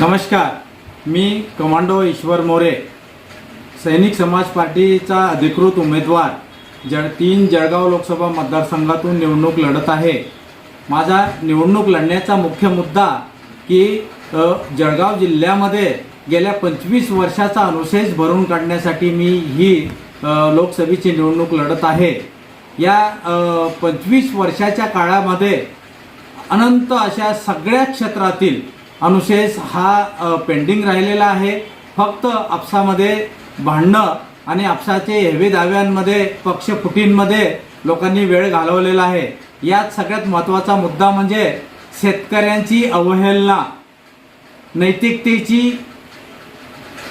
नमस्कार, मी कमांडो ईश्वर मोरे, सैनिक समाज पार्टीचा अधिकृत उमेदवार 3 जळगाव लोकसभा मतदारसंघातून निवडणूक लढत आहे। माझा निवडणूक लढण्याचा मुख्य मुद्दा की जळगाव जिल्ह्यामध्ये गेल्या 25 वर्षाचा अनुशेष भरून काढण्यासाठी मी ही लोकसभेची निवडणूक लढत आहे। या 25 वर्षाच्या काळामध्ये अनंत अशा सगळ्या क्षेत्रातील अनुशेष हा पेंडिंग राहिलेला आहे। फक्त आपसामध्ये भांडणं आणि आपसाचे हेवे दाव्यांमध्ये पक्षफुटींमध्ये लोकांनी वेळ घालवलेला आहे। यात सगळ्यात महत्त्वाचा मुद्दा म्हणजे शेतकऱ्यांची अवहेलना, नैतिकतेची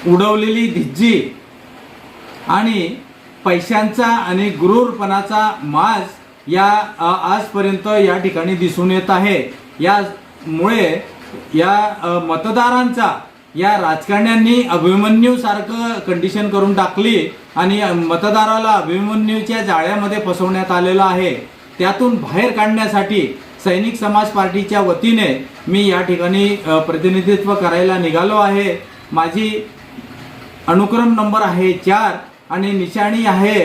उडवलेली धिज्जी आणि पैशांचा आणि गुरूरपणाचा माज या आजपर्यंत या ठिकाणी दिसून येत आहे। यामुळे या मतदारांचा या राजकारण्यांनी अभिमन्यूसारखं कंडिशन करून टाकली आणि मतदाराला अभिमन्यूच्या जाळ्यामध्ये फसवण्यात आलेलं आहे। त्यातून बाहेर काढण्यासाठी सैनिक समाज पार्टीच्या वतीने मी या ठिकाणी प्रतिनिधित्व करायला निघालो आहे। माझी अनुक्रम नंबर आहे 4 आणि निशाणी आहे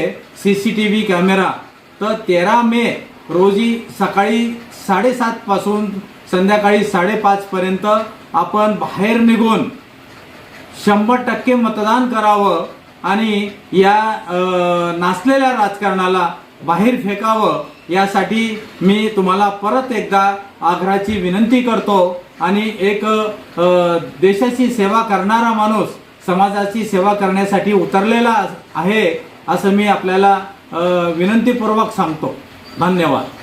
CCTV कॅमेरा। तर 13 मे रोजी सकाळी 7:30 पासून संध्याकाळी 5:30 पर्यंत आपण बाहेर निघून 100% मतदान करावं आणि या नासलेल्या राजकारणाला बाहेर फेकावं। यासाठी मी तुम्हाला परत एकदा आग्रहाची विनंती करतो आणि एक देशाची सेवा करणारा माणूस समाजाची सेवा करण्यासाठी उतरलेला आहे असं मी आपल्याला विनंतीपूर्वक सांगतो। धन्यवाद।